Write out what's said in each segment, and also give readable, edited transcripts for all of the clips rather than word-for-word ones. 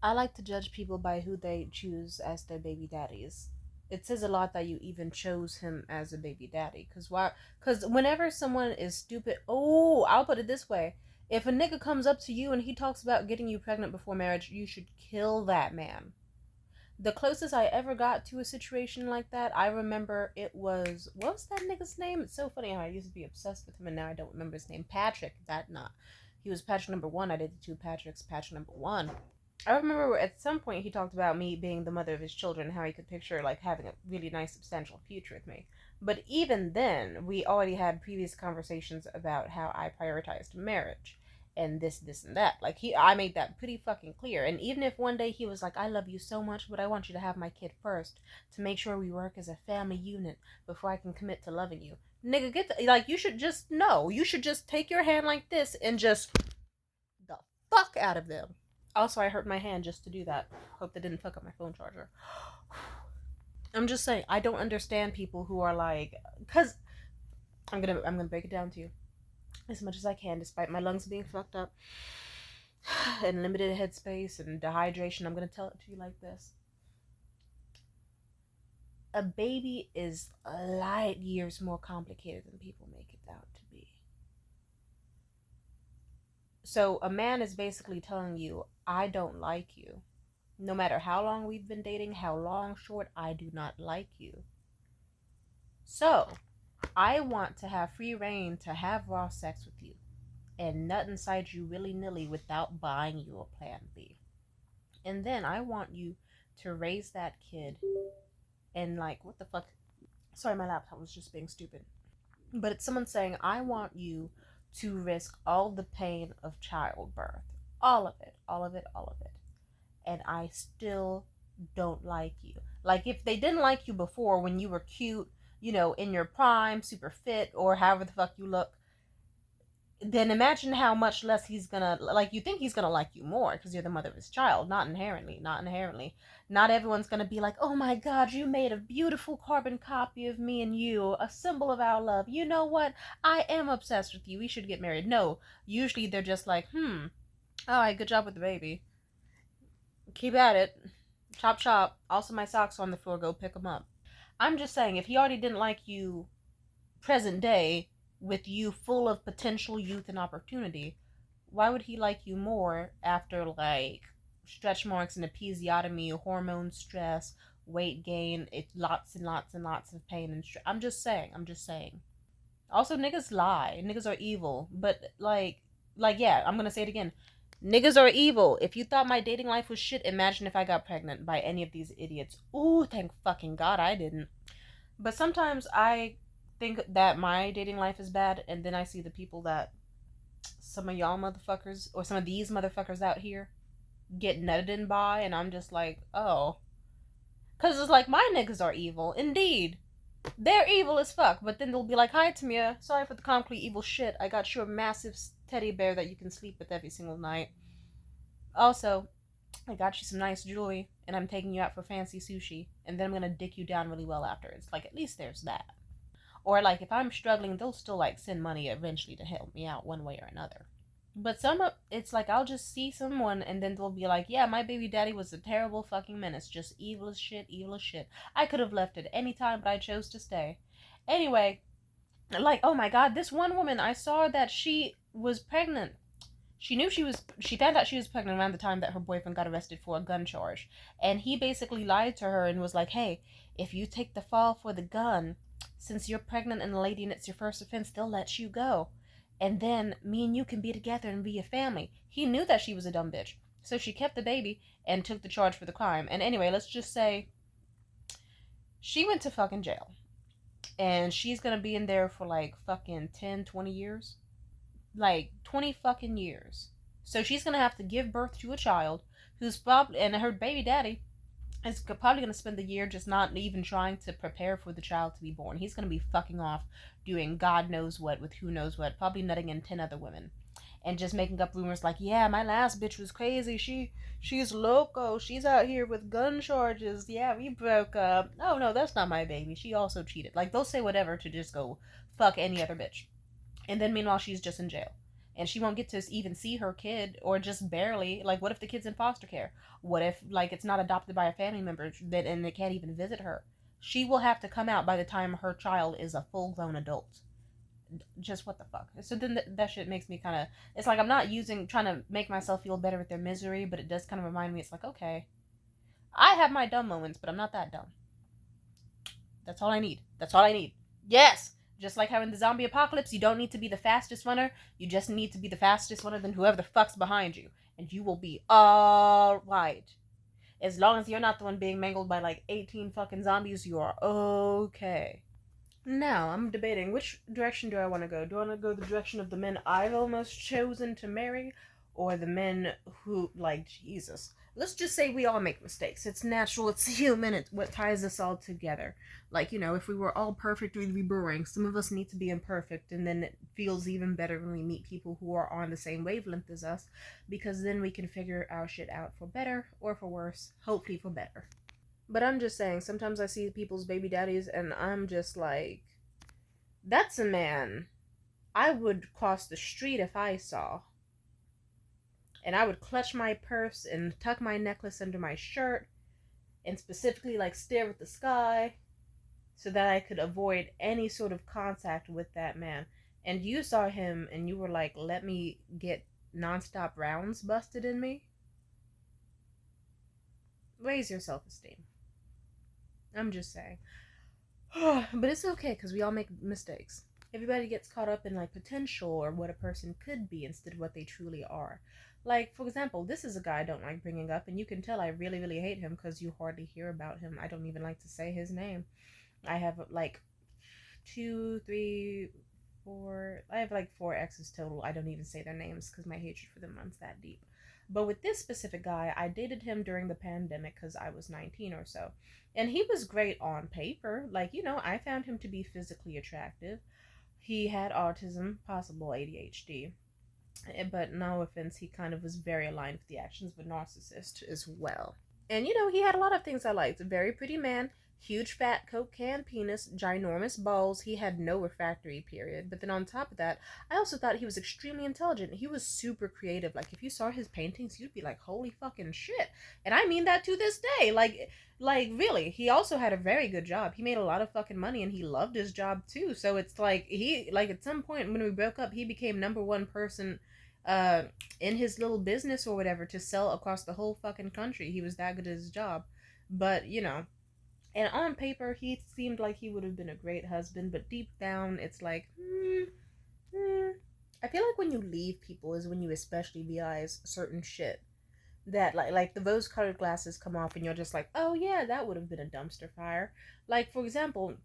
I like to judge people by who they choose as their baby daddies. It says a lot that you even chose him as a baby daddy. Cause why? Cause whenever someone is stupid, oh, I'll put it this way: if a nigga comes up to you and he talks about getting you pregnant before marriage, you should kill that man. The closest I ever got to a situation like that, I remember it was, what was that nigga's name? It's so funny how I used to be obsessed with him and now I don't remember his name. Patrick. That not. He was Patrick number one. I did the two Patricks. Patrick number one. I remember at some point he talked about me being the mother of his children, how he could picture like having a really nice substantial future with me. But even then, we already had previous conversations about how I prioritized marriage and this and that. Like I made that pretty fucking clear. And even if one day he was like, "I love you so much, but I want you to have my kid first to make sure we work as a family unit before I can commit to loving you," nigga, get the, like you should just know. You should just take your hand like this and just the fuck out of them. Also, I hurt my hand just to do that. Hope that didn't fuck up my phone charger. I'm just saying, I don't understand people who are like, cause I'm gonna break it down to you as much as I can, despite my lungs being fucked up and limited headspace and dehydration. I'm gonna tell it to you like this: a baby is light years more complicated than people make it out to be. So a man is basically telling you, I don't like you. No matter how long we've been dating, how long, short, I do not like you. So, I want to have free reign to have raw sex with you and nut inside you willy nilly without buying you a plan B. And then I want you to raise that kid and, like, what the fuck? Sorry, my laptop was just being stupid. But it's someone saying, I want you to risk all the pain of childbirth. All of it, all of it, all of it. And I still don't like you. Like, if they didn't like you before when you were cute, you know, in your prime, super fit, or however the fuck you look, then imagine how much less he's gonna like. You think he's gonna like you more because you're the mother of his child. Not inherently, not inherently. Not everyone's gonna be like, oh my god, you made a beautiful carbon copy of me and you, a symbol of our love. You know what, I am obsessed with you, we should get married. No, usually they're just like, all right, good job with the baby, keep at it, chop chop. Also, my socks are on the floor, go pick them up. I'm just saying, if he already didn't like you present day, with you full of potential youth and opportunity, why would he like you more after like stretch marks and episiotomy, hormone stress, weight gain, it's lots and lots and lots of pain and stress? I'm just saying. I'm just saying. Also, niggas lie. Niggas are evil. But yeah, I'm gonna say it again. Niggas are evil. If you thought my dating life was shit, imagine if I got pregnant by any of these idiots. Ooh, thank fucking God I didn't. But sometimes I think that my dating life is bad, and then I see the people that some of y'all motherfuckers, or some of these motherfuckers out here, get nutted in by, and I'm just like, oh. Because it's like, my niggas are evil. Indeed. They're evil as fuck, but then they'll be like, hi, Tamia. Sorry for the comically evil shit. I got you a massive teddy bear that you can sleep with every single night. Also, I got you some nice jewelry, and I'm taking you out for fancy sushi, and then I'm gonna dick you down really well after. It's like, at least there's that. Or like if I'm struggling, they'll still like send money eventually to help me out one way or another. But it's like I'll just see someone and then they'll be like, yeah, my baby daddy was a terrible fucking menace, just evil as shit, evil as shit. I could have left at any time, but I chose to stay. Anyway, like, oh my god, this one woman, I saw that she was pregnant. She found out she was pregnant around the time that her boyfriend got arrested for a gun charge. And he basically lied to her and was like, hey, if you take the fall for the gun, since you're pregnant and a lady and it's your first offense, they'll let you go. And then me and you can be together and be a family. He knew that she was a dumb bitch. So she kept the baby and took the charge for the crime. And anyway, let's just say she went to fucking jail. And she's gonna be in there for like fucking 10, 20 years. Like 20 fucking years. So she's gonna have to give birth to a child who's probably, and her baby daddy is probably going to spend the year just not even trying to prepare for the child to be born. He's going to be fucking off doing God knows what with who knows what, probably nutting in 10 other women. And just making up rumors like, yeah, my last bitch was crazy. She's loco. She's out here with gun charges. Yeah, we broke up. Oh, no, that's not my baby. She also cheated. Like, they'll say whatever to just go fuck any other bitch. And then meanwhile, she's just in jail. and she won't get to even see her kid, or just barely. Like, what if the kid's in foster care? What if, like, it's not adopted by a family member that and they can't even visit her? She will have to come out by the time her child is a full grown adult. Just what the fuck? So then that shit makes me kind of. It's like I'm not trying to make myself feel better with their misery, but it does kind of remind me. It's like, okay, I have my dumb moments, but I'm not that dumb. That's all I need. That's all I need. Yes! Just like how in the zombie apocalypse, you don't need to be the fastest runner, you just need to be the fastest runner than whoever the fuck's behind you. And you will be alright. As long as you're not the one being mangled by like 18 fucking zombies, you are okay. Now, I'm debating which direction do I want to go. Do I want to go the direction of the men I've almost chosen to marry, or the men who, like, Jesus. Let's just say we all make mistakes. It's natural, it's human, it's what ties us all together. Like, if we were all perfect, we'd be boring. Some of us need to be imperfect, and then it feels even better when we meet people who are on the same wavelength as us, because then we can figure our shit out for better or for worse, hopefully for better. But I'm just saying, sometimes I see people's baby daddies and I'm just like, that's a man I would cross the street if I saw. And I would clutch my purse and tuck my necklace under my shirt and specifically like stare at the sky so that I could avoid any sort of contact with that man. And you saw him and you were like, let me get nonstop rounds busted in me. Raise your self-esteem. I'm just saying. But it's okay because we all make mistakes. Everybody gets caught up in like potential or what a person could be instead of what they truly are. Like, for example, this is a guy I don't like bringing up, and you can tell I really, really hate him because you hardly hear about him. I don't even like to say his name. I have like two, three, four. I have like four exes total. I don't even say their names because my hatred for them runs that deep. But with this specific guy, I dated him during the pandemic because I was 19 or so. And he was great on paper. Like, I found him to be physically attractive. He had autism, possible ADHD. But no offense, he kind of was very aligned with the actions of a narcissist as well. And he had a lot of things I liked. A very pretty man, huge fat Coke can penis, ginormous balls. He had no refractory period. But then on top of that, I also thought he was extremely intelligent. He was super creative. Like, if you saw his paintings, you'd be like, holy fucking shit. And I mean that to this day. Like really, he also had a very good job. He made a lot of fucking money and he loved his job too. So it's like at some point when we broke up, he became number one person uh in his little business or whatever to sell across the whole fucking country. He was that good at his job. But and on paper he seemed like he would have been a great husband, but deep down it's like I feel like when you leave people is when you especially realize certain shit that like the rose colored glasses come off and you're just like, oh yeah, that would have been a dumpster fire. Like, for example,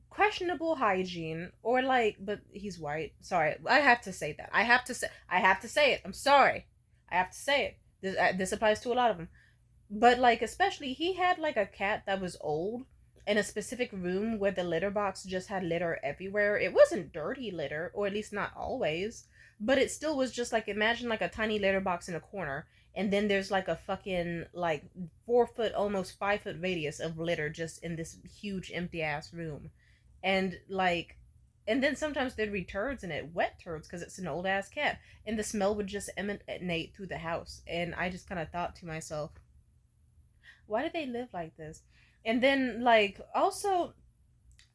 questionable hygiene, or like, but he's white. Sorry, I have to say that. I have to say it. I'm sorry. I have to say it. This applies to a lot of them. But like, especially, he had like a cat that was old in a specific room where the litter box just had litter everywhere. It wasn't dirty litter, or at least not always, but it still was just like, imagine like a tiny litter box in a corner, and then there's like a fucking like 4 foot, almost 5 foot radius of litter just in this huge empty ass room. And like, and then sometimes there'd be turds in it, wet turds, because it's an old ass cat, and the smell would just emanate through the house. And I just kind of thought to myself, why do they live like this? And then like, also,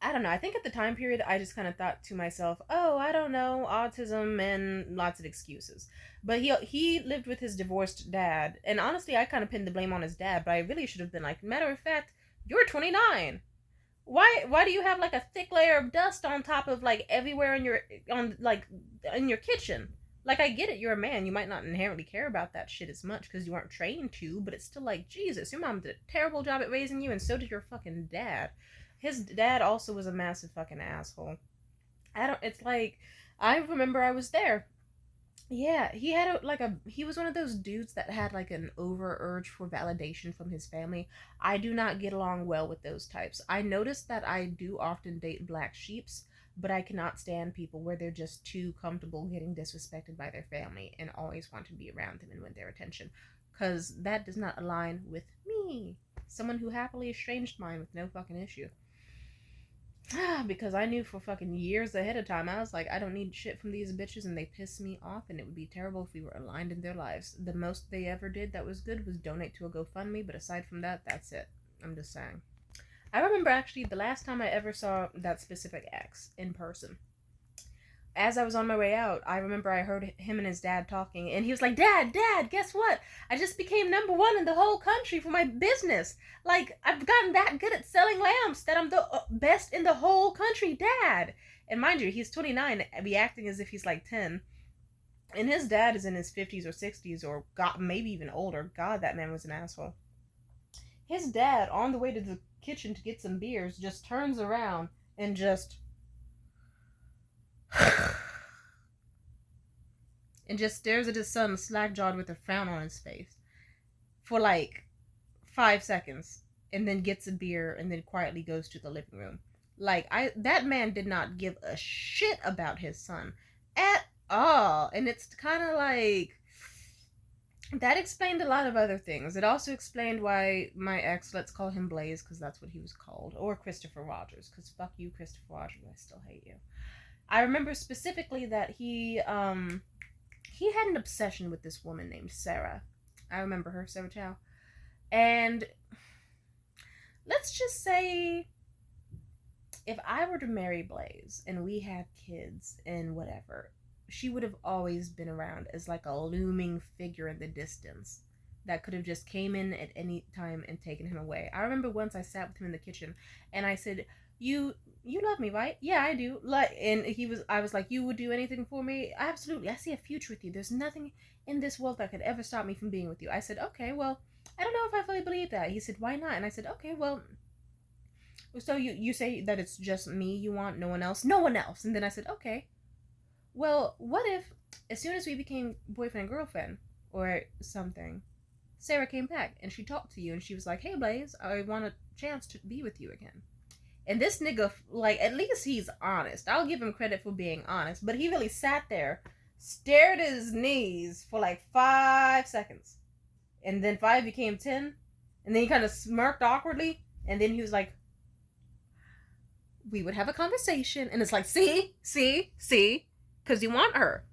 I don't know, I think at the time period I just kind of thought to myself, oh, I don't know, autism and lots of excuses. But he lived with his divorced dad, and honestly I kind of pinned the blame on his dad, but I really should have been like, matter of fact, you're 29. Why do you have like a thick layer of dust on top of like everywhere in your on like in your kitchen? Like, I get it, you're a man, you might not inherently care about that shit as much because you weren't trained to, but it's still like, Jesus, your mom did a terrible job at raising you, and so did your fucking dad. His dad also was a massive fucking asshole. I don't. It's like, I remember I was there. Yeah, he had he was one of those dudes that had like an over urge for validation from his family. I do not get along well with those types. I noticed that I do often date black sheeps, but I cannot stand people where they're just too comfortable getting disrespected by their family and always want to be around them and want their attention. Cause that does not align with me. Someone who happily estranged mine with no fucking issue. Because I knew for fucking years ahead of time. I was like, I don't need shit from these bitches, and they piss me off, and it would be terrible if we were aligned in their lives. The most they ever did that was good was donate to a GoFundMe, but aside from that, that's it. I'm just saying. I remember actually the last time I ever saw that specific ex in person. As I was on my way out, I remember I heard him and his dad talking, and he was like, Dad, guess what? I just became #1 in the whole country for my business. Like, I've gotten that good at selling lamps that I'm the best in the whole country, Dad. And mind you, he's 29, reacting as if he's like 10. And his dad is in his 50s or 60s, or God, maybe even older. God, that man was an asshole. His dad, on the way to the kitchen to get some beers, just turns around and just and just stares at his son slack-jawed with a frown on his face for like 5 seconds, and then gets a beer and then quietly goes to the living room. Like, that man did not give a shit about his son at all. And it's kind of like, that explained a lot of other things. It also explained why my ex, let's call him Blaze because that's what he was called, or Christopher Rogers, because fuck you, Christopher Rogers, I still hate you. I remember specifically that he had an obsession with this woman named Sarah. I remember her, Sarah Chow. And let's just say, if I were to marry Blaze and we had kids and whatever, she would have always been around as like a looming figure in the distance that could have just came in at any time and taken him away. I remember once I sat with him in the kitchen and I said, you love me, right? Yeah, I do. Like, and I was like, you would do anything for me? Absolutely. I see a future with you. There's nothing in this world that could ever stop me from being with you. I said, okay, well, I don't know if I fully believe that. He said, why not? And I said, okay, well, so you say that it's just me you want, no one else? No one else. And then I said, okay, well, what if as soon as we became boyfriend and girlfriend or something, Sarah came back and she talked to you and she was like, hey, Blaze, I want a chance to be with you again. And this nigga, like, at least he's honest. I'll give him credit for being honest. But he really sat there, stared at his knees for like 5 seconds. And then 5 became 10. And then he kind of smirked awkwardly. And then he was like, we would have a conversation. And it's like, see? Because you want her.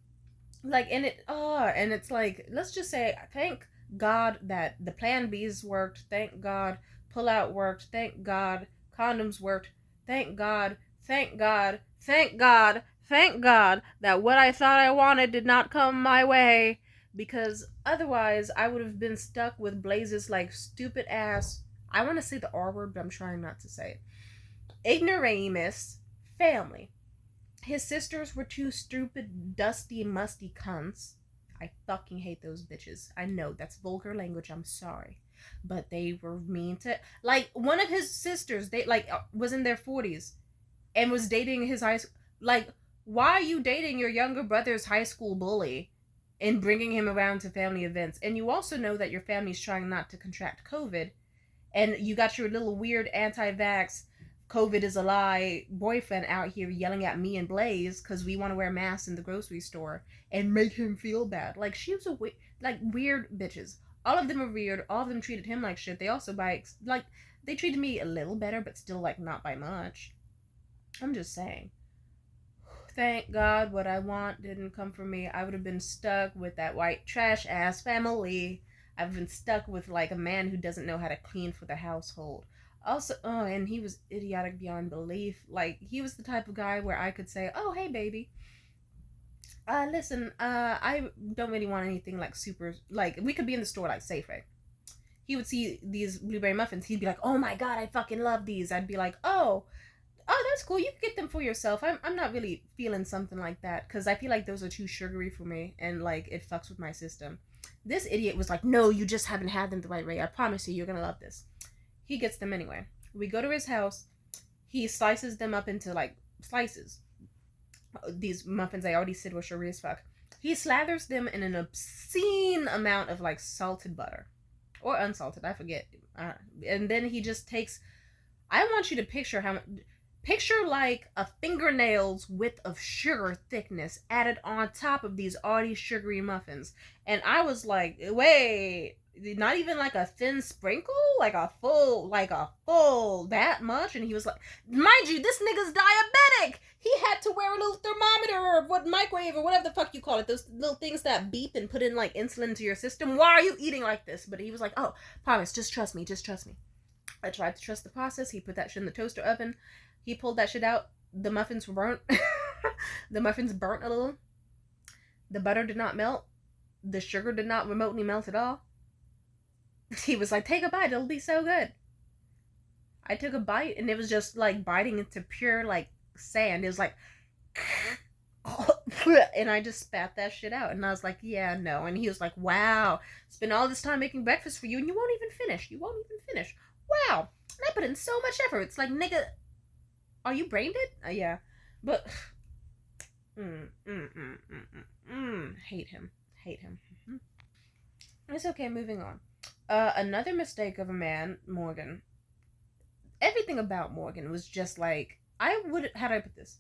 Like, and it's like, let's just say, thank God that the plan B's worked. Thank God pull-out worked. Thank God condoms worked. Thank God that what I thought I wanted did not come my way, because otherwise I would have been stuck with Blaze's like stupid ass, I want to say the R word but I'm trying not to say it, ignoramus family. His sisters were 2 stupid, dusty, musty cunts. I fucking hate those bitches. I know that's vulgar language, I'm sorry. But they were mean to, like, one of his sisters, they like was in their 40s and was dating his high school. Like, why are you dating your younger brother's high school bully and bringing him around to family events? And you also know that your family's trying not to contract COVID, and you got your little weird anti-vax COVID is a lie boyfriend out here yelling at me and Blaze because we want to wear masks in the grocery store and make him feel bad. Like, she was like weird bitches. All of them are weird. All of them treated him like shit. They also they treated me a little better, but still like not by much. I'm just saying. Thank God what I want didn't come from me. I would have been stuck with that white trash ass family. I've been stuck with like a man who doesn't know how to clean for the household. Also, and he was idiotic beyond belief. Like, he was the type of guy where I could say, oh, hey, baby. Listen, I don't really want anything like super, like, we could be in the store like Safeway. He would see these blueberry muffins. He'd be like, oh my God, I fucking love these. I'd be like, oh, that's cool. You can get them for yourself. I'm not really feeling something like that because I feel like those are too sugary for me and like it fucks with my system. This idiot was like, no, you just haven't had them the right way. I promise you, you're gonna love this. He gets them anyway. We go to his house. He slices them up into like slices. These muffins I already said were sugary as fuck. He slathers them in an obscene amount of like salted butter. Or unsalted, I forget. And then he just takes, I want you to picture like a fingernail's width of sugar thickness added on top of these already sugary muffins. And I was like, wait, not even like a thin sprinkle, like a full that much. And he was like, mind you, this nigga's diabetic. He had to wear a little thermometer or what, microwave or whatever the fuck you call it, those little things that beep and put in like insulin to your system. Why are you eating like this? But he was like, oh, promise, just trust me. I tried to trust the process. He put that shit in the toaster oven. He pulled that shit out. The muffins were burnt. The muffins burnt a little. The butter did not melt. The sugar did not remotely melt at all. He was like, take a bite, it'll be so good. I took a bite and it was just like biting into pure like sand. It was like and I just spat that shit out. And I was like, yeah, no. And he was like, wow, spent all this time making breakfast for you and you won't even finish. Wow. And I put in so much effort. It's like, nigga, are you brain dead? Yeah. But hate him. It's okay, moving on. Another mistake of a man, Morgan. Everything about Morgan was just like, how do I put this?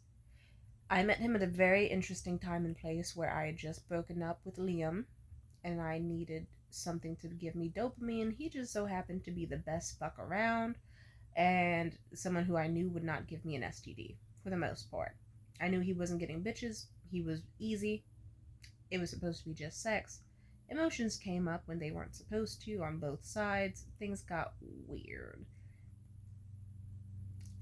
I met him at a very interesting time and place where I had just broken up with Liam and I needed something to give me dopamine. He just so happened to be the best fuck around and someone who I knew would not give me an STD for the most part. I knew he wasn't getting bitches. He was easy. It was supposed to be just sex. Emotions came up when they weren't supposed to on both sides. Things got weird.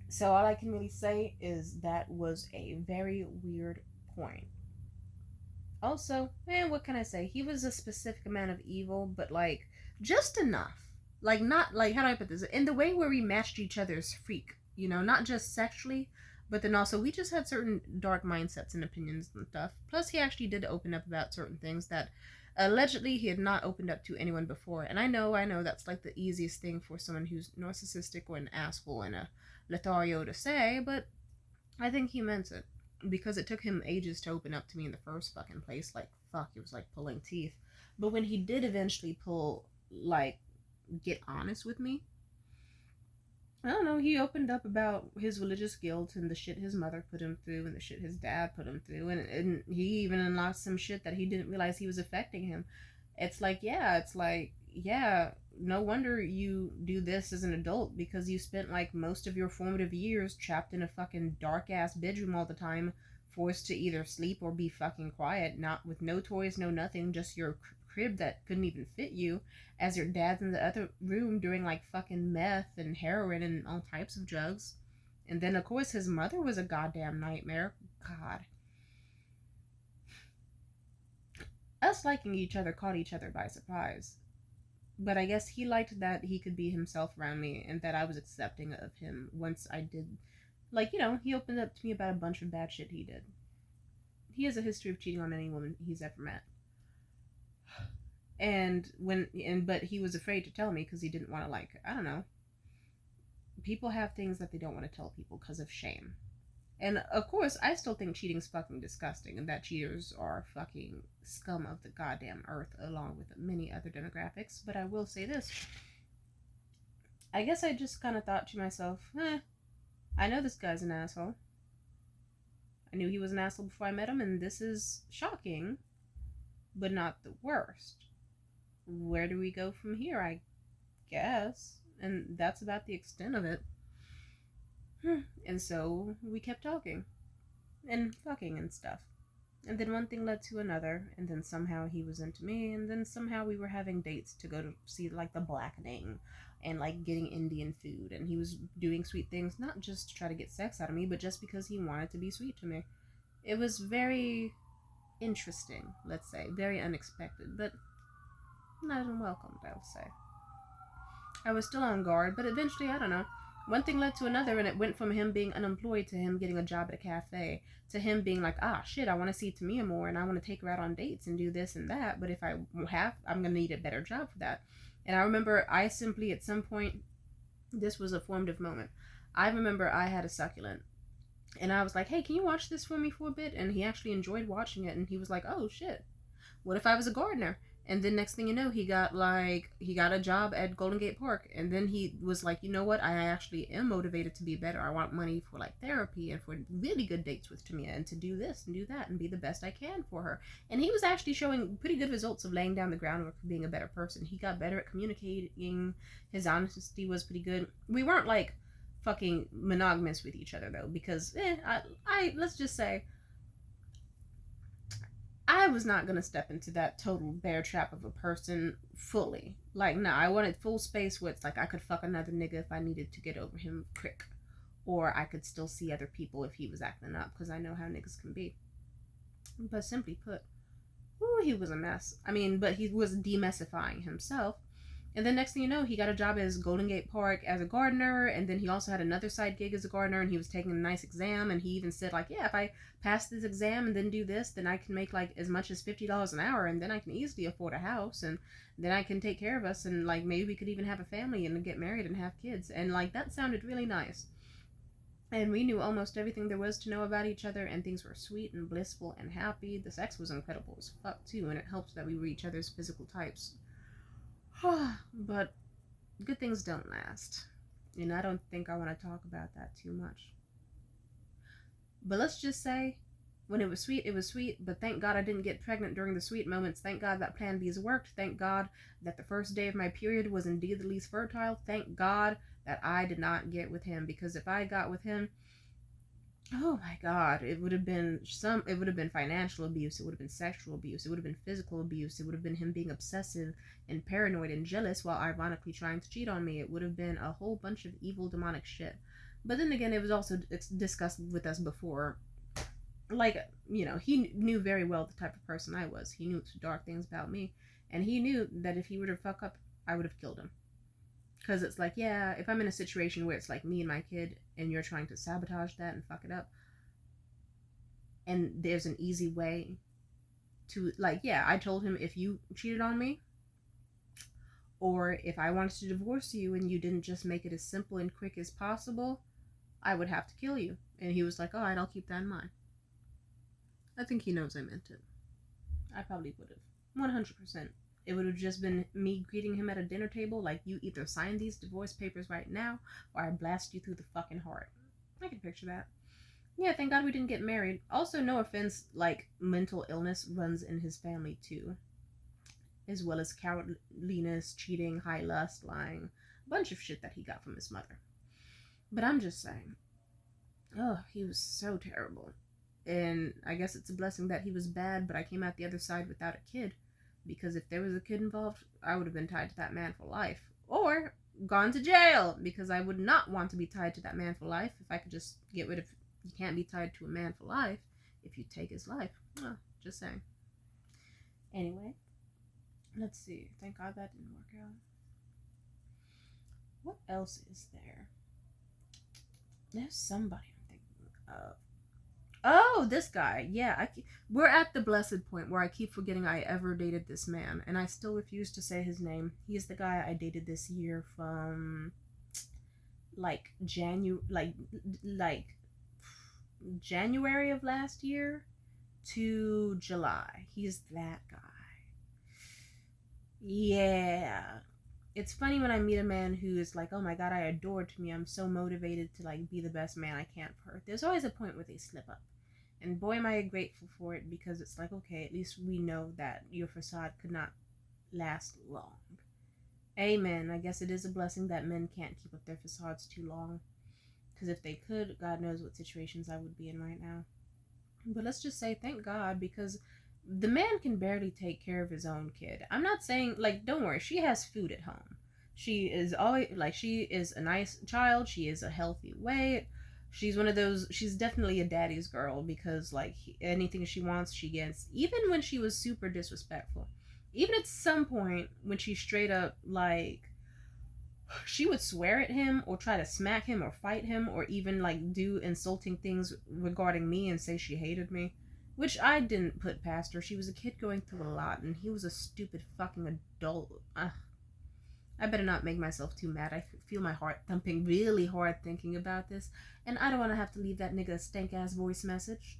So all I can really say is that was a very weird point. Also, what can I say? He was a specific amount of evil, but like just enough. Like not like, how do I put this? In the way where we matched each other's freak, not just sexually, but then also we just had certain dark mindsets and opinions and stuff. Plus he actually did open up about certain things that allegedly he had not opened up to anyone before. And I know that's like the easiest thing for someone who's narcissistic or an asshole and a Lothario to say, but I think he meant it. Because it took him ages to open up to me in the first fucking place. Like, fuck, it was like pulling teeth. But when he did eventually get honest with me, I don't know, he opened up about his religious guilt and the shit his mother put him through and the shit his dad put him through. And he even unlocked some shit that he didn't realize he was affecting him. It's like, no wonder you do this as an adult, because you spent like most of your formative years trapped in a fucking dark ass bedroom all the time, forced to either sleep or be fucking quiet, not with no toys, no nothing, just your crib that couldn't even fit you, as your dad's in the other room doing like fucking meth and heroin and all types of drugs. And then of course his mother was a goddamn nightmare. God. Us liking each other caught each other by surprise. But I guess he liked that he could be himself around me and that I was accepting of him once I did. Like, he opened up to me about a bunch of bad shit he did. He has a history of cheating on any woman he's ever met. But he was afraid to tell me because he didn't want to, I don't know. People have things that they don't want to tell people because of shame. And of course, I still think cheating's fucking disgusting and that cheaters are fucking scum of the goddamn earth along with many other demographics. But I will say this. I guess I just kind of thought to myself, I know this guy's an asshole. I knew he was an asshole before I met him, and this is shocking, but not the worst. Where do we go from here, I guess? And that's about the extent of it. And so we kept talking and fucking and stuff. And then one thing led to another, and then somehow he was into me, and then somehow we were having dates to go to see like the blackening and like getting Indian food, and he was doing sweet things, not just to try to get sex out of me, but just because he wanted to be sweet to me. It was very interesting, let's say, very unexpected, but not unwelcomed, I would say. I was still on guard, but eventually, I don't know, one thing led to another, and it went from him being unemployed to him getting a job at a cafe, to him being like, shit, I want to see Tamia more, and I want to take her out on dates and do this and that, but if I'm going to need a better job for that. And I remember I simply, at some point, this was a formative moment. I remember I had a succulent, and I was like, hey, can you watch this for me for a bit? And he actually enjoyed watching it, and he was like, oh, shit. What if I was a gardener? And then next thing you know, he got a job at Golden Gate Park. And then he was like, you know what? I actually am motivated to be better. I want money for like therapy and for really good dates with Tamia and to do this and do that and be the best I can for her. And he was actually showing pretty good results of laying down the groundwork for being a better person. He got better at communicating. His honesty was pretty good. We weren't like fucking monogamous with each other though, because I let's just say I was not gonna step into that total bear trap of a person fully. Like, nah, I wanted full space where it's like I could fuck another nigga if I needed to get over him quick. Or I could still see other people if he was acting up, because I know how niggas can be. But simply put, ooh, he was a mess. I mean, but he was demessifying himself. And then next thing you know, he got a job as Golden Gate Park as a gardener, and then he also had another side gig as a gardener, and he was taking a nice exam, and he even said like, yeah, if I pass this exam and then do this, then I can make like as much as $50 an hour, and then I can easily afford a house, and then I can take care of us, and like maybe we could even have a family and get married and have kids. And like that sounded really nice. And we knew almost everything there was to know about each other, and things were sweet and blissful and happy. The sex was incredible as fuck too, and it helped that we were each other's physical types. But good things don't last. And I don't think I want to talk about that too much. But let's just say, when it was sweet, it was sweet. But thank God I didn't get pregnant during the sweet moments. Thank God that Plan B's worked. Thank God that the first day of my period was indeed the least fertile. Thank God that I did not get with him. Because if I got with him, oh my God, it would have been financial abuse, it would have been sexual abuse, it would have been physical abuse, it would have been him being obsessive and paranoid and jealous while ironically trying to cheat on me. It would have been a whole bunch of evil demonic shit. But then again, it was also discussed with us before, like, you know, he knew very well the type of person I was. He knew dark things about me, and he knew that if he were to fuck up, I would have killed him. Because it's like, yeah, if I'm in a situation where it's like me and my kid and you're trying to sabotage that and fuck it up, and there's an easy way to, like, yeah, I told him if you cheated on me, or if I wanted to divorce you and you didn't just make it as simple and quick as possible, I would have to kill you. And he was like, alright, I'll keep that in mind. I think he knows I meant it. I probably would have. 100%. It would have just been me greeting him at a dinner table like, you either sign these divorce papers right now or I blast you through the fucking heart. I can picture that. Yeah, thank God we didn't get married. Also, no offense, like, mental illness runs in his family too. As well as cowardliness, cheating, high lust, lying. A bunch of shit that he got from his mother. But I'm just saying. Oh, he was so terrible. And I guess it's a blessing that he was bad, but I came out the other side without a kid. Because if there was a kid involved, I would have been tied to that man for life. Or gone to jail, because I would not want to be tied to that man for life. If I could just get rid of... You can't be tied to a man for life if you take his life. Oh, just saying. Anyway, let's see. Thank God that didn't work out. What else is there? There's somebody I'm thinking of. Oh, this guy. Yeah, we're at the blessed point where I keep forgetting I ever dated this man, and I still refuse to say his name. He's the guy I dated this year from like January of last year to July. He's that guy. Yeah. It's funny when I meet a man who is like, oh my God, I adore me. I'm so motivated to like be the best man I can for her. There's always a point where they slip up. And boy, am I grateful for it, because it's like, okay, at least we know that your facade could not last long. Amen. I guess it is a blessing that men can't keep up their facades too long. Because if they could, God knows what situations I would be in right now. But let's just say thank God, because the man can barely take care of his own kid. I'm not saying, like, don't worry, she has food at home. She is always, like, she is a nice child. She is a healthy weight. She's one of those, she's definitely a daddy's girl, because, like, anything she wants, she gets. Even when she was super disrespectful. Even at some point, when she straight up, like, she would swear at him, or try to smack him, or fight him, or even, like, do insulting things regarding me and say she hated me. Which I didn't put past her. She was a kid going through a lot, and he was a stupid fucking adult. I better not make myself too mad. I feel my heart thumping really hard thinking about this, and I don't want to have to leave that nigga a stank-ass voice message.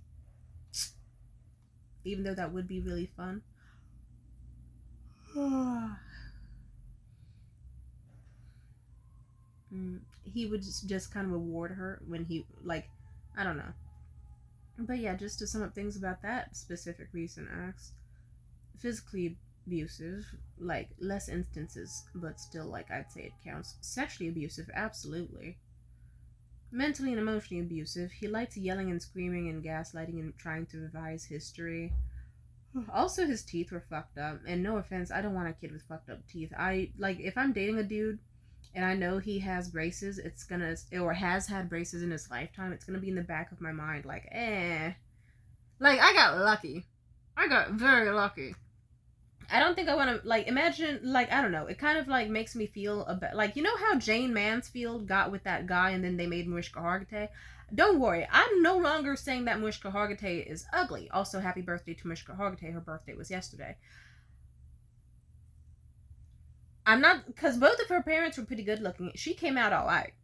Even though that would be really fun. He would just kind of reward her when he, like, I don't know. But yeah, just to sum up things about that specific recent acts, physically abusive, like less instances, but still, like, I'd say it counts. Sexually abusive, absolutely. Mentally and emotionally abusive. He likes yelling and screaming and gaslighting and trying to revise history. Also, his teeth were fucked up. And no offense, I don't want a kid with fucked up teeth. I, like, if I'm dating a dude and I know he has braces, it's gonna, or has had braces in his lifetime, it's gonna be in the back of my mind, like, Like, I got lucky. I got very lucky. I don't think I want to, like, imagine, like, I don't know. It kind of, like, makes me feel a bit, like, you know how Jane Mansfield got with that guy and then they made Mariska Hargitay? Don't worry. I'm no longer saying that Mariska Hargitay is ugly. Also, happy birthday to Mariska Hargitay. Her birthday was yesterday. I'm not, because both of her parents were pretty good looking. She came out all right.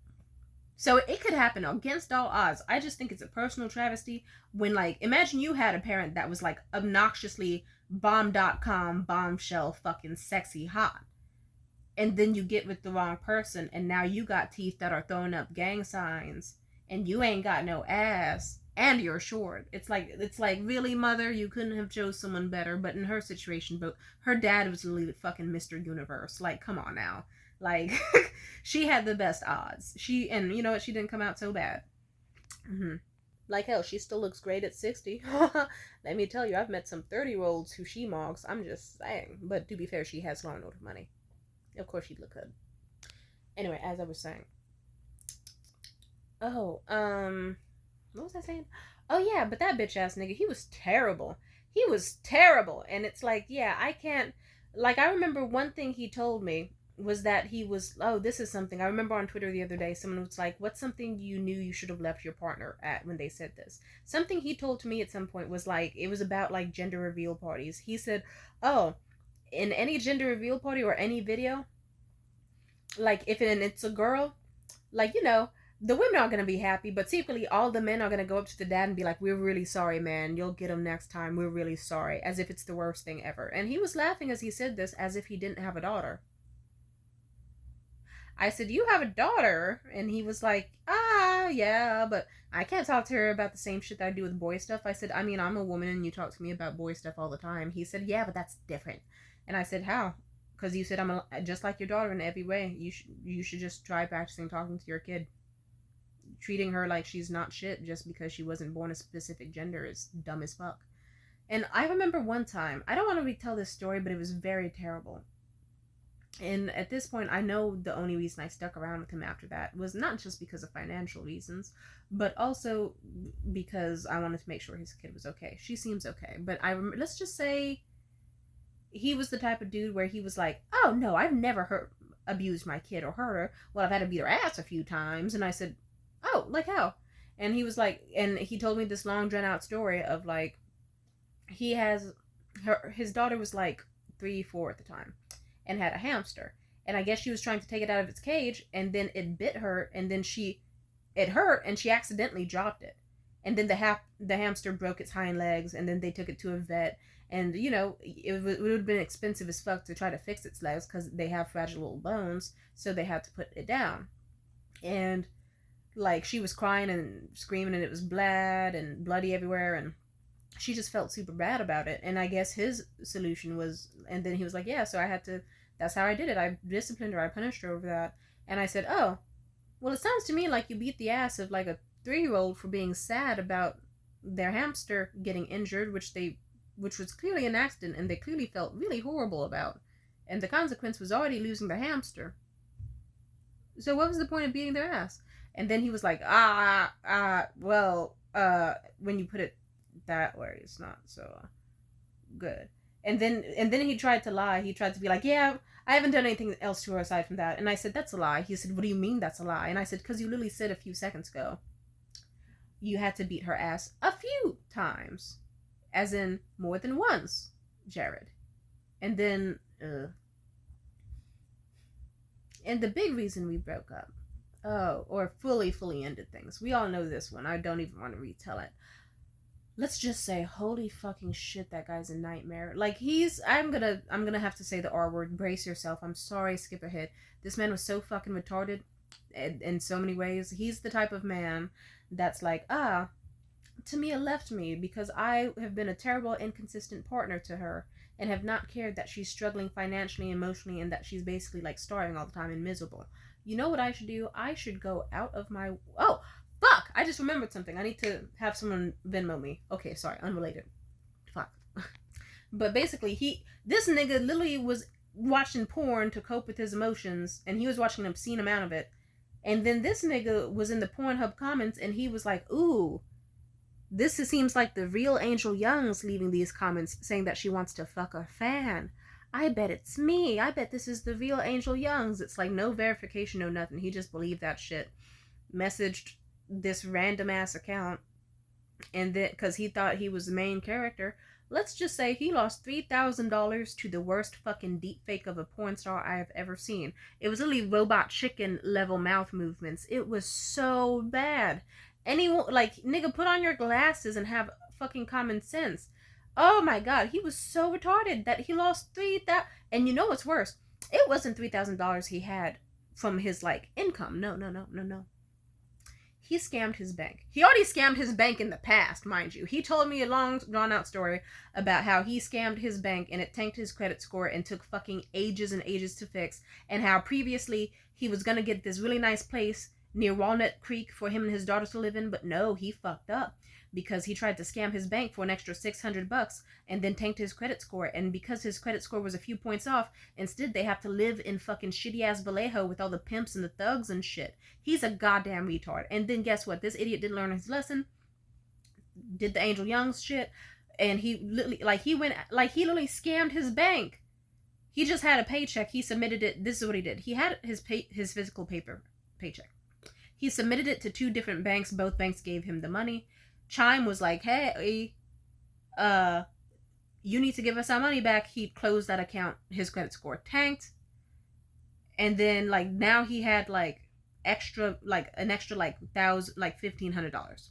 So it could happen against all odds. I just think it's a personal travesty when, like, imagine you had a parent that was, like, obnoxiously bomb.com, bombshell, fucking sexy hot. And then you get with the wrong person, and now you got teeth that are throwing up gang signs, and you ain't got no ass, and you're short. It's like really, mother, you couldn't have chose someone better. But in her situation, but her dad was literally fucking Mr. Universe. Like, come on now. Like, she had the best odds. And you know what? She didn't come out so bad. Mm-hmm. Like, hell, she still looks great at 60. Let me tell you, I've met some 30-year-olds who she mogs. I'm just saying. But to be fair, she has Law and Order money. Of course she'd look good. Anyway, as I was saying. Oh, what was I saying? Oh yeah, but that bitch ass nigga, he was terrible. He was terrible. And it's like, yeah, I can't, like, I remember one thing he told me was that he was, oh, this is something I remember on Twitter the other day. Someone was like, what's something you knew you should have left your partner at when they said this? Something he told to me at some point was like, it was about like gender reveal parties. He said, oh, in any gender reveal party or any video, like, if it's a girl, like, you know, the women are going to be happy, but secretly all the men are going to go up to the dad and be like, we're really sorry, man, you'll get him next time, we're really sorry, as if it's the worst thing ever. And he was laughing as he said this, as if he didn't have a daughter. I said, you have a daughter? And he was like, yeah, but I can't talk to her about the same shit that I do with boy stuff. I said, I mean, I'm a woman and you talk to me about boy stuff all the time. He said, yeah, but that's different. And I said, how? Because you said just like your daughter in every way. You should just try practicing talking to your kid. Treating her like she's not shit just because she wasn't born a specific gender is dumb as fuck. And I remember one time, I don't want to retell this story, but it was very terrible. And at this point, I know the only reason I stuck around with him after that was not just because of financial reasons, but also because I wanted to make sure his kid was okay. She seems okay, but let's just say he was the type of dude where he was like, oh no, I've never abused my kid or hurt her. Well, I've had to beat her ass a few times. And I said, oh, like how? And he was like, and he told me this long drawn out story of like, his daughter was like 3, 4 at the time and had a hamster. And I guess she was trying to take it out of its cage, and then it bit her, and then it hurt, and she accidentally dropped it. And then the hamster broke its hind legs, and then they took it to a vet. And, you know, it would have been expensive as fuck to try to fix its legs because they have fragile little bones, so they had to put it down. And, like, she was crying and screaming, and it was bloody everywhere, and she just felt super bad about it. And I guess his solution was, and then he was like, yeah, so that's how I did it. I disciplined her, I punished her over that. And I said, oh, well, it sounds to me like you beat the ass of like a 3-year-old for being sad about their hamster getting injured, which was clearly an accident, and they clearly felt really horrible about. And the consequence was already losing the hamster. So what was the point of beating their ass? And then he was like, when you put it that way, it's not so good. And then he tried to lie. He tried to be like, yeah, I haven't done anything else to her aside from that. And I said, that's a lie. He said, what do you mean that's a lie? And I said, because you literally said a few seconds ago you had to beat her ass a few times. As in more than once, Jared. And then, and the big reason we broke up, or fully ended things. We all know this one. I don't even want to retell it. let's just say, holy fucking shit, that guy's a nightmare. Like, I'm gonna have to say the R word. Brace yourself. I'm sorry, skip ahead. This man was so fucking retarded in so many ways. He's the type of man that's like, Tamia left me because I have been a terrible, inconsistent partner to her and have not cared that she's struggling financially, emotionally, and that she's basically like starving all the time and miserable. You know what I should do? I should go out of my. Oh, fuck! I just remembered something. I need to have someone Venmo me. Okay, sorry, unrelated. Fuck. But basically, this nigga literally was watching porn to cope with his emotions, and he was watching an obscene amount of it. And then this nigga was in the Pornhub comments, and he was like, "Ooh, this seems like the real Angel Young's leaving these comments saying that she wants to fuck a fan. I bet it's me. I bet this is the real Angel Young's." It's like no verification, no nothing. He just believed that shit. Messaged this random ass account, and then because he thought he was the main character, let's just say he lost $3,000 to the worst fucking deep fake of a porn star I have ever seen. It was literally Robot Chicken level mouth movements. It was so bad. Anyone, like, nigga, put on your glasses and have fucking common sense. Oh my god, he was so retarded that he lost 3,000. And you know what's worse? It wasn't $3,000 he had from his like income. No. He scammed his bank. He already scammed his bank in the past, mind you. He told me a long, drawn out story about how he scammed his bank and it tanked his credit score and took fucking ages and ages to fix, and how previously he was gonna get this really nice place near Walnut Creek for him and his daughter to live in, but no, he fucked up because he tried to scam his bank for an extra $600 and then tanked his credit score. And because his credit score was a few points off, instead they have to live in fucking shitty ass Vallejo with all the pimps and the thugs and shit. He's a goddamn retard. And then guess what? This idiot didn't learn his lesson. Did the Angel Young's shit, and he literally he literally scammed his bank. He just had a paycheck. He submitted it. This is what he did. He had his physical paycheck. He submitted it to 2 different banks. Both banks gave him the money. Chime was like, "Hey, you need to give us our money back." He closed that account. His credit score tanked, and then like now he had like an extra like $1,500,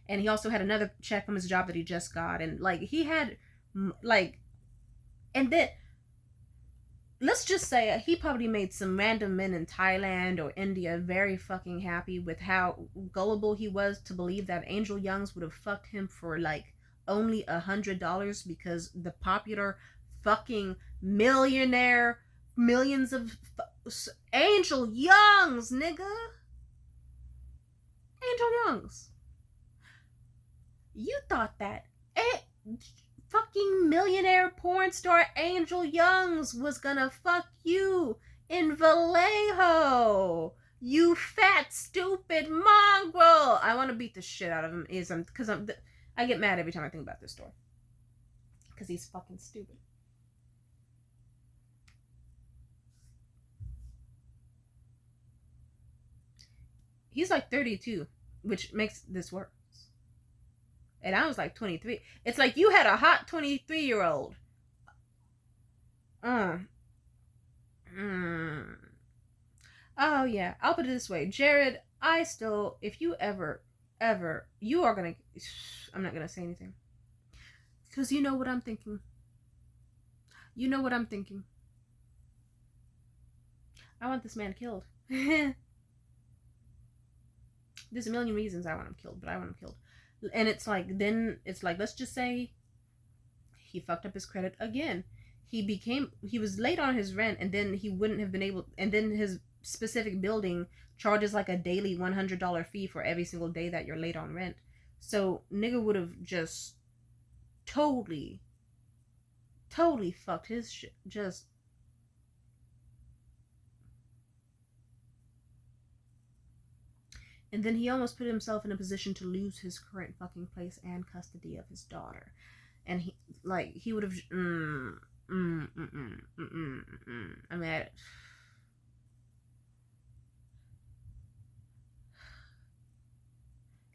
and he also had another check from his job that he just got, and like he had like, and then let's just say he probably made some random men in Thailand or India very fucking happy with how gullible he was to believe that Angel Young's would have fucked him for like only $100 because the popular fucking millionaire millions of Angel Young's, nigga. Angel Young's. You thought that fucking millionaire porn star Angel Young's was gonna fuck you in Vallejo. You fat, stupid mongrel. I want to beat the shit out of him because I get mad every time I think about this story. Because he's fucking stupid. He's like 32, which makes this worse. And I was like 23. It's like you had a hot 23-year-old. Oh yeah, I'll put it this way, Jared. I still, if you ever, you are gonna. I'm not gonna say anything, because you know what I'm thinking. You know what I'm thinking. I want this man killed. There's a million reasons I want him killed, but I want him killed. And it's like, let's just say he fucked up his credit again. He was late on his rent, and then he wouldn't have been able, and then his specific building charges like a daily $100 fee for every single day that you're late on rent. So nigga would have just totally fucked his shit. Just and then he almost put himself in a position to lose his current fucking place and custody of his daughter. And he would have I'm at it.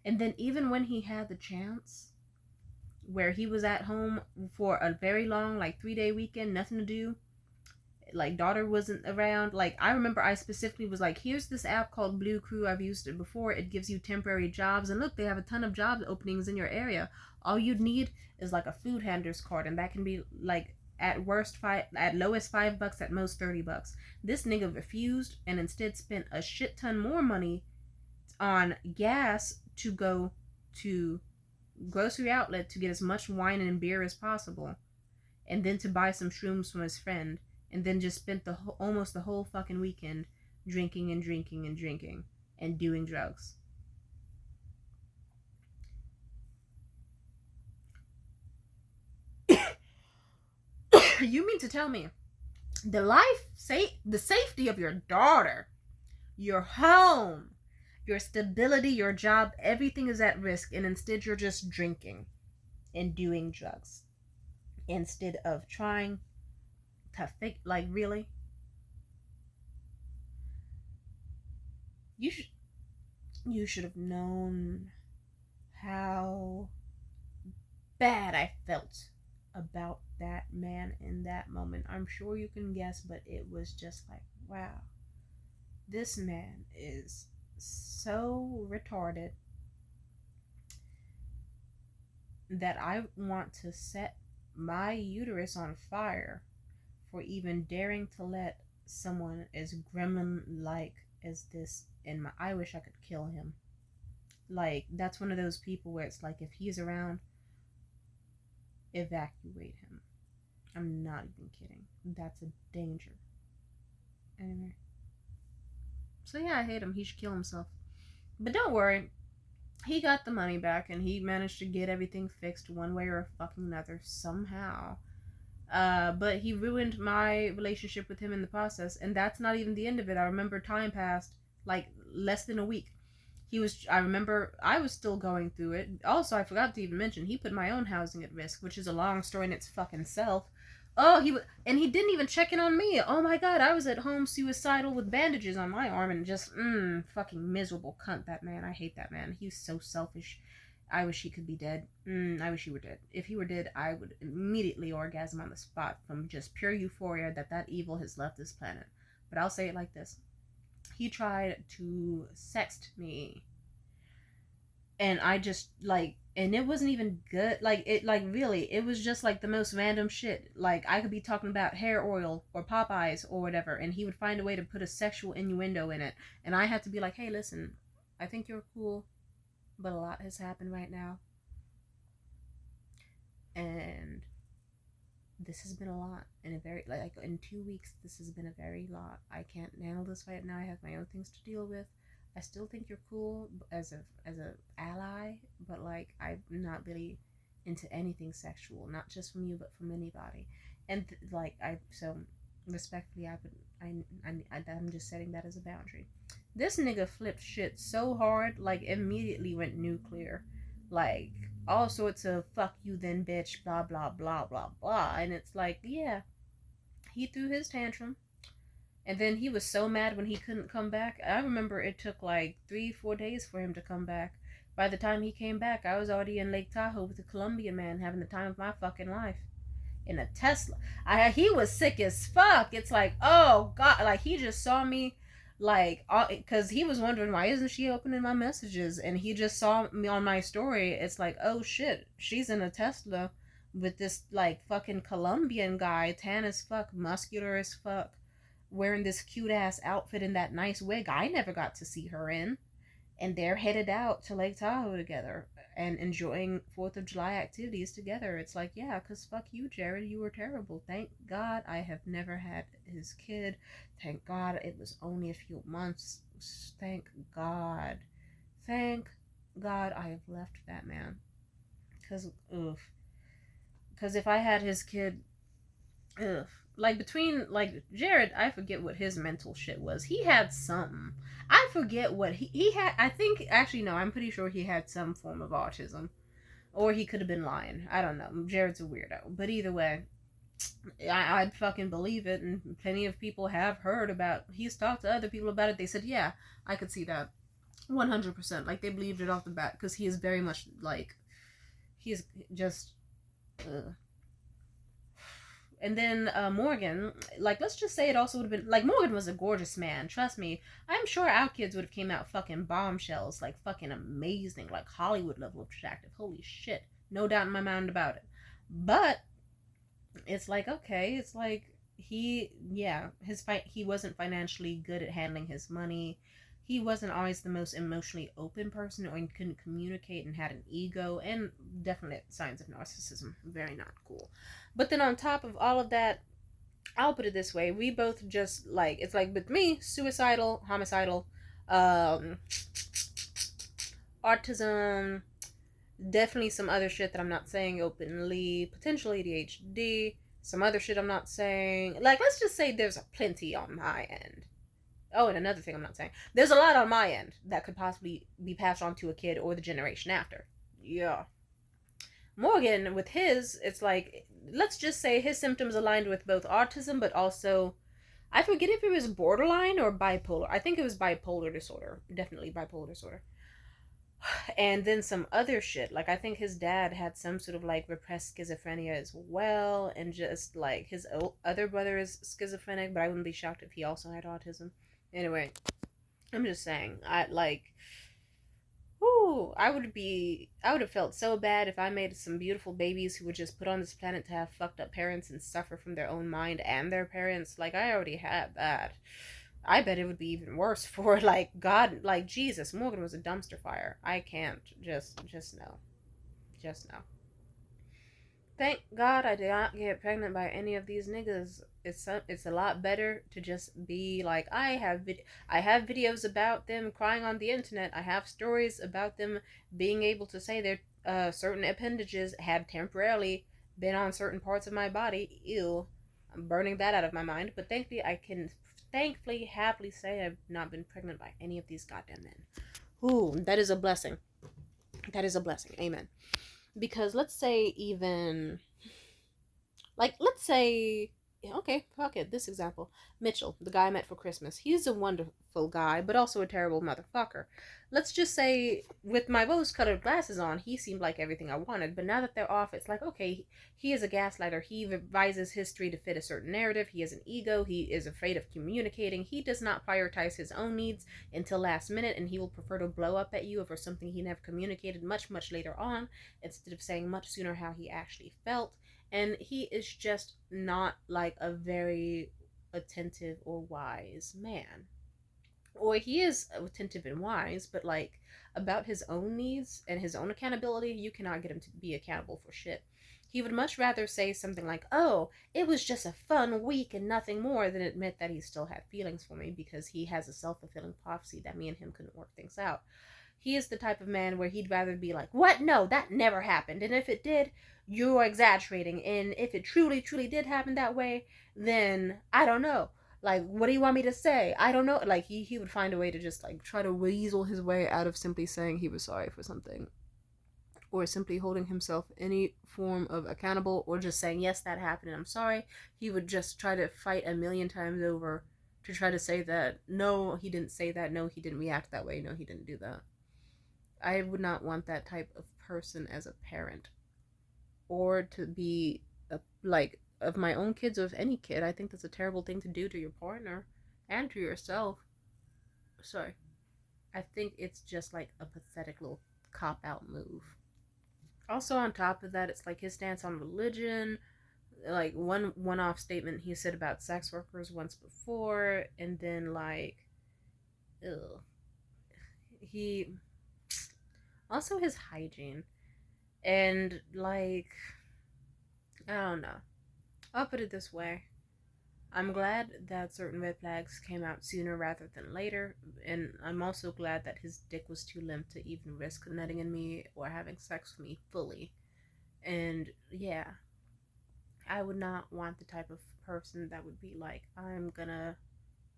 And then even when he had the chance, where he was at home for a very long, like 3-day weekend, nothing to do, like daughter wasn't around. Like I remember I specifically was like, here's this app called Blue Crew. I've used it before. It gives you temporary jobs, and look, they have a ton of job openings in your area. All you'd need is like a food handler's card, and that can be like at worst five, at lowest $5, at most $30. This nigga refused and instead spent a shit ton more money on gas to go to grocery outlet to get as much wine and beer as possible, and then to buy some shrooms from his friend, and then just spent almost the whole fucking weekend drinking and drinking and drinking and doing drugs. You mean to tell me the safety of your daughter, your home, your stability, your job, everything is at risk, and instead you're just drinking and doing drugs instead of trying to think, like, really? You should have known how bad I felt about that man in that moment. I'm sure you can guess, but it was just like, wow, this man is so retarded that I want to set my uterus on fire for even daring to let someone as gremlin like as this in my. I wish I could kill him. Like, that's one of those people where it's like, if he's around, evacuate him. I'm not even kidding. That's a danger. Anyway. So yeah, I hate him. He should kill himself. But don't worry. He got the money back and he managed to get everything fixed one way or fucking another somehow. But he ruined my relationship with him in the process, and that's not even the end of it. I remember time passed like less than a week. I remember I was still going through it. Also, I forgot to even mention, he put my own housing at risk, which is a long story in its fucking self. Oh, and he didn't even check in on me. Oh my god, I was at home suicidal with bandages on my arm and just, fucking miserable cunt, that man. I hate that man. He's so selfish. I wish he could be dead. I wish he were dead. If he were dead, I would immediately orgasm on the spot from just pure euphoria that evil has left this planet. But I'll say it like this. He tried to sext me, and I just, like, and it wasn't even good. Like, really, it was just like the most random shit. Like, I could be talking about hair oil or Popeyes or whatever, and he would find a way to put a sexual innuendo in it, and I had to be like, hey, listen, I think you're cool, but a lot has happened right now, and this has been a lot. In a very, like, in 2 weeks, this has been a very lot. I can't handle this right now. I have my own things to deal with. I still think you're cool as a ally, but like, I'm not really into anything sexual, not just from you, but from anybody. And so respectfully, I'm just setting that as a boundary. This nigga flipped shit so hard, like, immediately went nuclear, like, all sorts of fuck you then bitch, blah blah blah blah blah, and it's like, yeah, he threw his tantrum. And then he was so mad when he couldn't come back. I remember it took like 3-4 days for him to come back. By the time he came back, I was already in Lake Tahoe with a Colombian man having the time of my fucking life. In a Tesla. He was sick as fuck. It's like, oh god, like, he just saw me, like, because he was wondering, why isn't she opening my messages? And he just saw me on my story. It's like, oh shit, she's in a Tesla with this, like, fucking Colombian guy, tan as fuck, muscular as fuck, wearing this cute ass outfit and that nice wig I never got to see her in. And they're headed out to Lake Tahoe together and enjoying 4th of July activities together. It's like, yeah, because fuck you, Jared. You were terrible. Thank God I have never had his kid. Thank God it was only a few months. Thank God. Thank God I have left that man. Because, oof. Because if I had his kid, ugh. Like, between, like, Jared, I forget what his mental shit was. He had something. I forget what he had. I think, actually, no, I'm pretty sure he had some form of autism. Or he could have been lying. I don't know. Jared's a weirdo. But either way, I'd fucking believe it. And plenty of people have heard about, he's talked to other people about it. They said, yeah, I could see that. 100%. Like, they believed it off the bat. Because he is very much, like, he's just, And then Morgan, like, let's just say it also would have been like Morgan was a gorgeous man. Trust me, I'm sure our kids would have came out fucking bombshells, like fucking amazing, like Hollywood level of attractive. Holy shit, no doubt in my mind about it. But it's like, okay, it's like he wasn't financially good at handling his money. He wasn't always the most emotionally open person, or he couldn't communicate and had an ego, and definitely signs of narcissism. Very not cool. But then on top of all of that, I'll put it this way: we both just like, it's like with me, suicidal, homicidal, um, autism, definitely some other shit that I'm not saying openly, potential ADHD, some other shit I'm not saying. Like, let's just say there's a plenty on my end. Oh, and another thing I'm not saying. There's a lot on my end that could possibly be passed on to a kid or the generation after. Yeah. Morgan, with his, it's like, let's just say his symptoms aligned with both autism, but also, I forget if it was borderline or bipolar. I think it was bipolar disorder. Definitely bipolar disorder. And then some other shit. Like, I think his dad had some sort of like repressed schizophrenia as well, and just like his other brother is schizophrenic, but I wouldn't be shocked if he also had autism. Anyway, I'm just saying, I like, whoo, I would have felt so bad if I made some beautiful babies who were just put on this planet to have fucked up parents and suffer from their own mind and their parents. Like, I already had that. I bet it would be even worse for, like, God, like, Jesus, Morgan was a dumpster fire. I can't, just no. Just no. Thank God I did not get pregnant by any of these niggas. It's a lot better to just be like, I have videos about them crying on the internet. I have stories about them being able to say their certain appendages had temporarily been on certain parts of my body. Ew, I'm burning that out of my mind. But thankfully happily say I've not been pregnant by any of these goddamn men. Ooh, that is a blessing. That is a blessing. Amen. Because let's say even, like, let's say, yeah, okay, fuck it, this example, Mitchell, the guy I met for Christmas, he's a wonderful guy, but also a terrible motherfucker. Let's just say, with my rose-colored glasses on, he seemed like everything I wanted, but now that they're off, it's like, okay, he is a gaslighter, he revises history to fit a certain narrative, he has an ego, he is afraid of communicating, he does not prioritize his own needs until last minute, and he will prefer to blow up at you over something he never communicated much later on, instead of saying much sooner how he actually felt. And he is just not like a very attentive or wise man. Or he is attentive and wise, but like about his own needs and his own accountability, you cannot get him to be accountable for shit. He would much rather say something like, oh, it was just a fun week and nothing more, than admit that he still had feelings for me, because he has a self fulfilling prophecy that me and him couldn't work things out. He is the type of man where he'd rather be like, what? No, that never happened. And if it did, you're exaggerating. And if it truly did happen that way, then I don't know. Like, what do you want me to say? I don't know. Like, he would find a way to just, like, try to weasel his way out of simply saying he was sorry for something. Or simply holding himself any form of accountable, or just saying, yes, that happened and I'm sorry. He would just try to fight a million times over to try to say that, no, he didn't say that. No, he didn't react that way. No, he didn't do that. I would not want that type of person as a parent, or to be like, of my own kids or of any kid. I think that's a terrible thing to do to your partner and to yourself. Sorry. I think it's just like a pathetic little cop out move. Also, on top of that, it's like his stance on religion. Like, one off statement he said about sex workers once before, and then like, ugh. He also, his hygiene. And like, I don't know. I'll put it this way. I'm glad that certain red flags came out sooner rather than later, and I'm also glad that his dick was too limp to even risk nutting in me or having sex with me fully. And yeah, I would not want the type of person that would be like, I'm gonna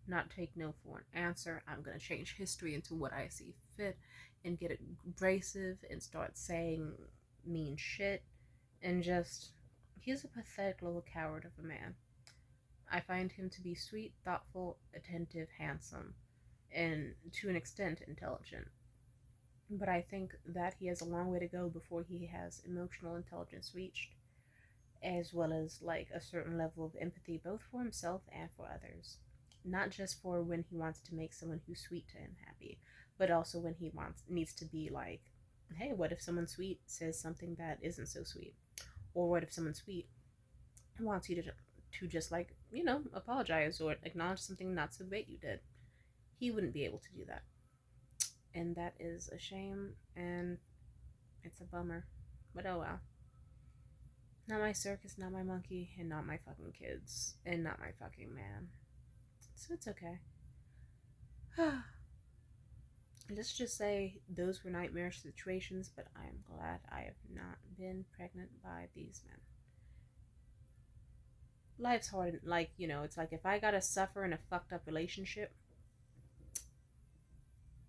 not take no for an answer, I'm gonna change history into what I see fit, and get abrasive and start saying mean shit, and just, he's a pathetic little coward of a man. I find him to be sweet, thoughtful, attentive, handsome, and to an extent intelligent. But I think that he has a long way to go before he has emotional intelligence reached. as well as like a certain level of empathy, both for himself and for others. Not just for when he wants to make someone who's sweet to him happy, but also when he needs to be like, hey, what if someone sweet says something that isn't so sweet? Or what if someone sweet wants you to just like, apologize or acknowledge something not so great you did? He wouldn't be able to do that. And that is a shame, and it's a bummer. But oh well. Not my circus, not my monkey, and not my fucking kids, and not my fucking man. So it's okay. Let's just say those were nightmare situations, but I am glad I have not been pregnant by these men. Life's hard, like, it's like if I gotta suffer in a fucked up relationship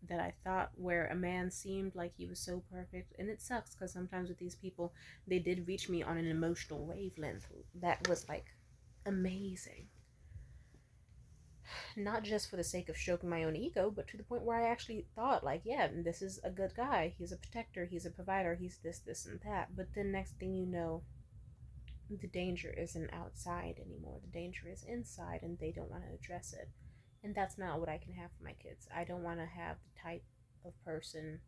that I thought where a man seemed like he was so perfect, and it sucks because sometimes with these people, they did reach me on an emotional wavelength that was like amazing. Not just for the sake of stroking my own ego, but to the point where I actually thought, like, yeah, this is a good guy. He's a protector. He's a provider. He's this, and that. But then next thing you know, the danger isn't outside anymore. The danger is inside, and they don't want to address it. And that's not what I can have for my kids. I don't want to have the type of person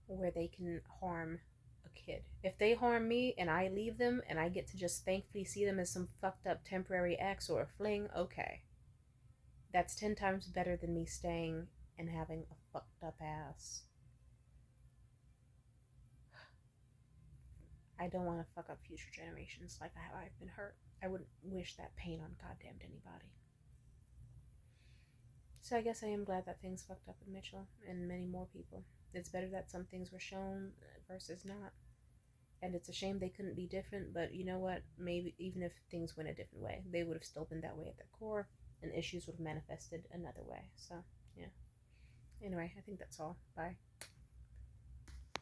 where they can harm a kid. If they harm me and I leave them and I get to just thankfully see them as some fucked up temporary ex or a fling, okay. That's 10 times better than me staying and having a fucked up ass. I don't want to fuck up future generations like how I've been hurt. I wouldn't wish that pain on goddamn anybody. So I guess I am glad that things fucked up with Mitchell and many more people. It's better that some things were shown versus not. And it's a shame they couldn't be different, but you know what? Maybe even if things went a different way, they would have still been that way at their core, and issues would have manifested another way. So, yeah. Anyway, I think that's all. Bye.